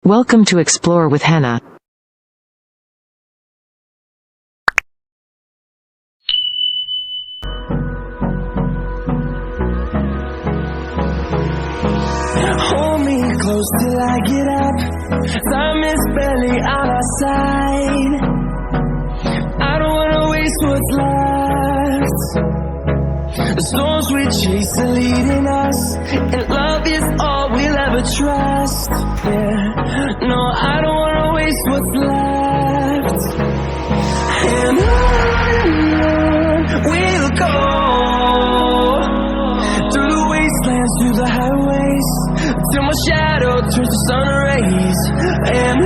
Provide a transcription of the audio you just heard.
Welcome to Explore with Hannah. Hold me close till I get up. Time is barely on our side. I don't wanna waste what's left. The storms we chase are leading us, and love is all we'll ever trust. Yeah, no, I don't wanna waste what's left. And on we'll go, through the wastelands, through the highways, till my shadow turns to sun rays. And